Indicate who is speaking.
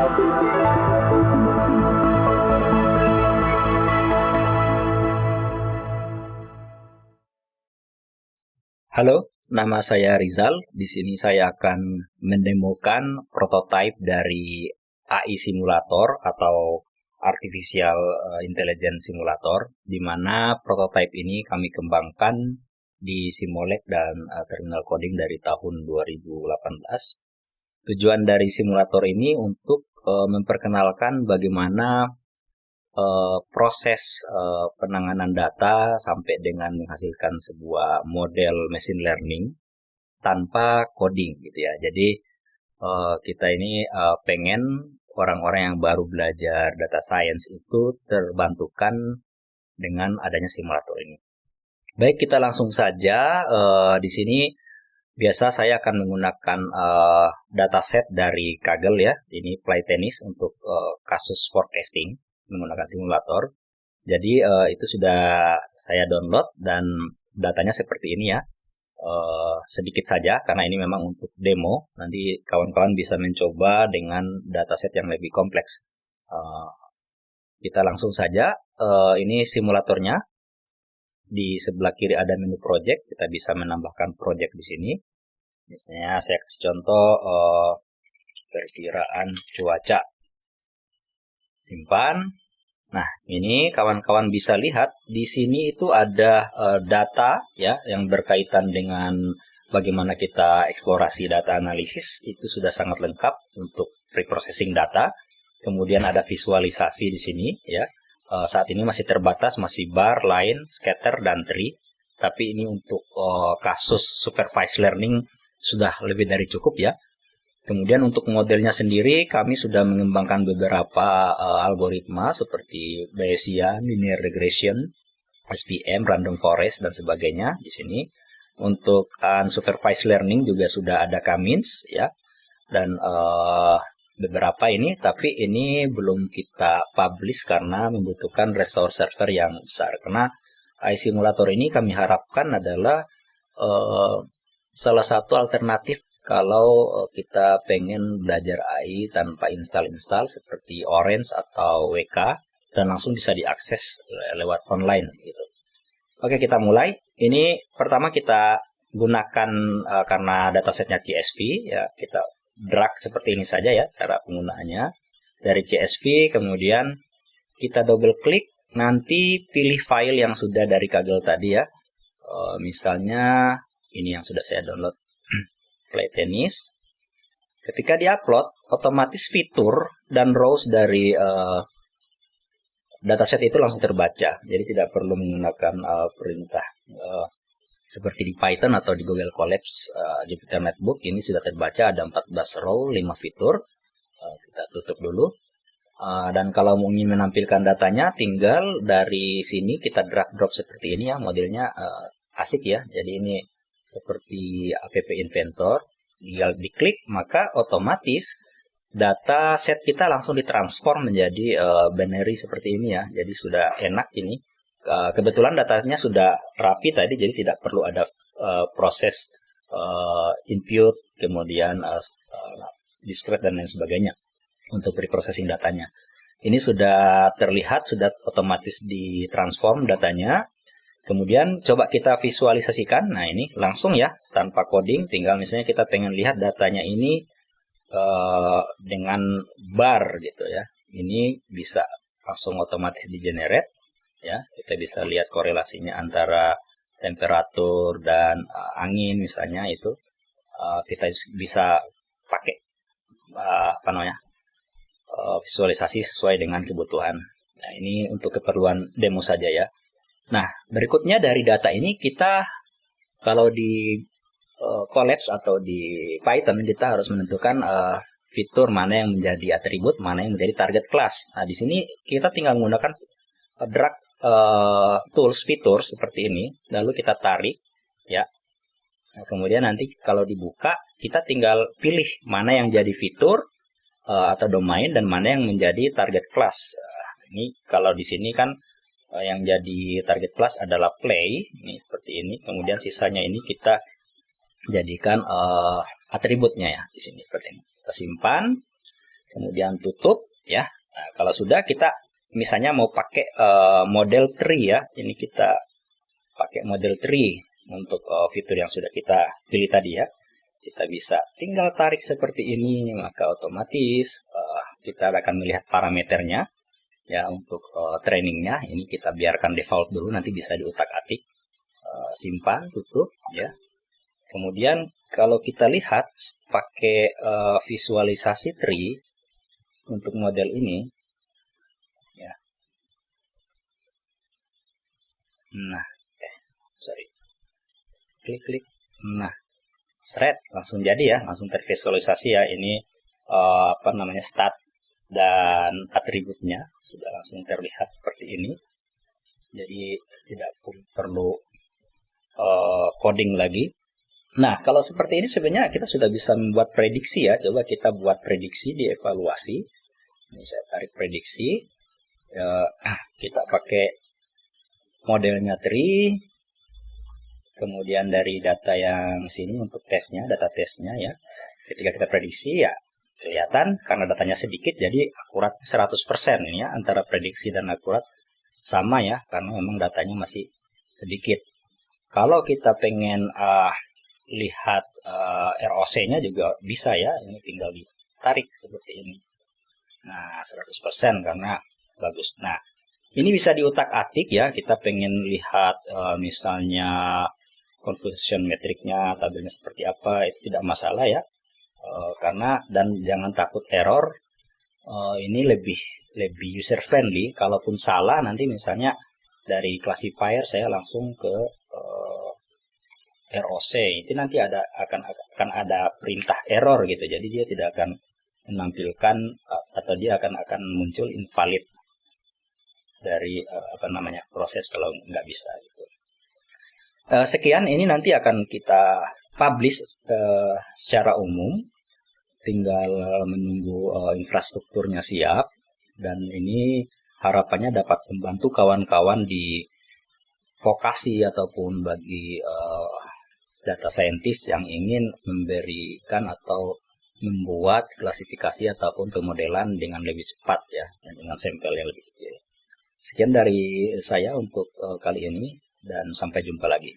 Speaker 1: Halo, nama saya Rizal. Di sini saya akan mendemokan prototipe dari AI Simulator atau Artificial Intelligence Simulator, di mana prototipe ini kami kembangkan di Simolek dan Terminal Coding dari tahun 2018. Tujuan dari simulator ini untuk memperkenalkan bagaimana proses penanganan data sampai dengan menghasilkan sebuah model machine learning tanpa coding gitu ya. Jadi kita ini pengen orang-orang yang baru belajar data science itu terbantukan dengan adanya simulator ini. Baik, kita langsung saja. Di sini biasa saya akan menggunakan dataset dari Kaggle ya. Ini Play Tennis untuk kasus forecasting menggunakan simulator. Jadi itu sudah saya download dan datanya seperti ini ya. Sedikit saja karena ini memang untuk demo. Nanti kawan-kawan bisa mencoba dengan dataset yang lebih kompleks. Kita langsung saja. Ini simulatornya. Di sebelah kiri ada menu project. Kita bisa menambahkan project di sini. Misalnya saya kasih contoh perkiraan cuaca. Simpan. Nah, ini kawan-kawan bisa lihat di sini itu ada data ya yang berkaitan dengan bagaimana kita eksplorasi data analisis. Itu sudah sangat lengkap untuk preprocessing data. Kemudian ada visualisasi di sini ya. Saat ini masih terbatas, masih bar, line, scatter, dan tree. Tapi ini untuk kasus supervised learning sudah lebih dari cukup ya. Kemudian untuk modelnya sendiri kami sudah mengembangkan beberapa algoritma seperti Bayesian, linear regression, SVM, random forest, dan sebagainya di sini. Untuk unsupervised learning juga sudah ada K-means ya. Dan beberapa ini, tapi ini belum kita publish karena membutuhkan resource server yang besar. Karena AI simulator ini kami harapkan adalah salah satu alternatif kalau kita pengen belajar AI tanpa install seperti Orange atau WK dan langsung bisa diakses lewat online gitu. Oke, kita mulai. Ini pertama kita gunakan karena datasetnya CSV ya, kita drag seperti ini saja ya cara penggunaannya dari CSV, kemudian kita double klik, nanti pilih file yang sudah dari Kaggle tadi ya. Misalnya ini yang sudah saya download, Play Tennis. Ketika diupload, otomatis fitur dan rows dari dataset itu langsung terbaca. Jadi tidak perlu menggunakan perintah seperti di Python atau di Google Colabs, Jupyter Notebook. Ini sudah terbaca, ada 14 row, 5 fitur. Kita tutup dulu. Dan kalau ingin menampilkan datanya, tinggal dari sini kita drag drop seperti ini ya. Modelnya asik ya. Jadi ini seperti app inventor. Tinggal diklik, maka otomatis data set kita langsung ditransform menjadi binary seperti ini ya. Jadi sudah enak ini. Kebetulan datanya sudah rapi tadi, jadi tidak perlu ada proses input, kemudian discrete dan lain sebagainya untuk preprocessing datanya. Ini sudah terlihat, sudah otomatis ditransform datanya. Kemudian coba kita visualisasikan. Nah ini langsung ya, tanpa coding. Tinggal misalnya kita pengen lihat datanya ini dengan bar gitu ya. Ini bisa langsung otomatis di-generate. Ya, kita bisa lihat korelasinya antara temperatur dan angin misalnya itu. Kita bisa pakai visualisasi sesuai dengan kebutuhan. Nah, ini untuk keperluan demo saja ya. Nah, berikutnya dari data ini kita kalau di Collapse atau di Python kita harus menentukan fitur mana yang menjadi atribut, mana yang menjadi target class. Nah, di sini kita tinggal menggunakan drag tools fitur seperti ini, lalu kita tarik ya. Nah, kemudian nanti kalau dibuka kita tinggal pilih mana yang jadi fitur atau domain dan mana yang menjadi target class. Ini kalau di sini kan yang jadi target class adalah play, ini seperti ini. Kemudian sisanya ini kita jadikan atributnya ya di sini seperti ini. Kita simpan. kemudian tutup ya. Nah, kalau sudah kita misalnya mau pakai model tree ya, ini kita pakai model tree untuk fitur yang sudah kita pilih tadi ya. Kita bisa tinggal tarik seperti ini, maka otomatis kita akan melihat parameternya ya. Untuk trainingnya ini kita biarkan default dulu, nanti bisa diutak-atik. Simpan, tutup ya. Kemudian kalau kita lihat pakai visualisasi tree untuk model ini ya. Nah, klik. Nah, thread langsung jadi ya, langsung tervisualisasi ya. Ini stat dan atributnya sudah langsung terlihat seperti ini. Jadi tidak perlu coding lagi. Nah, kalau seperti ini sebenarnya kita sudah bisa membuat prediksi ya. Coba kita buat prediksi di evaluasi. Ini saya tarik prediksi. Kita pakai modelnya tree. Kemudian dari data yang sini untuk tesnya, data tesnya ya. Ketika kita prediksi ya kelihatan karena datanya sedikit jadi akurat 100% ini ya. Antara prediksi dan akurat sama ya, karena memang datanya masih sedikit. Kalau kita pengen lihat ROC-nya juga bisa ya, ini tinggal ditarik seperti ini. Nah, 100% karena bagus. Nah, ini bisa diutak-atik ya, kita pengen lihat misalnya conversion metriknya, tabelnya seperti apa, itu tidak masalah ya. Karena dan jangan takut error, ini lebih user friendly. Kalaupun salah nanti misalnya dari classifier saya langsung ke ROC, itu nanti akan ada perintah error gitu. Jadi dia tidak akan menampilkan atau dia akan muncul invalid dari proses kalau nggak bisa gitu. Sekian, ini nanti akan kita publish secara umum. Tinggal menunggu infrastrukturnya siap, dan ini harapannya dapat membantu kawan-kawan di vokasi ataupun bagi data scientist yang ingin memberikan atau membuat klasifikasi ataupun pemodelan dengan lebih cepat ya, dan dengan sampel yang lebih kecil. Sekian dari saya untuk kali ini, dan sampai jumpa lagi.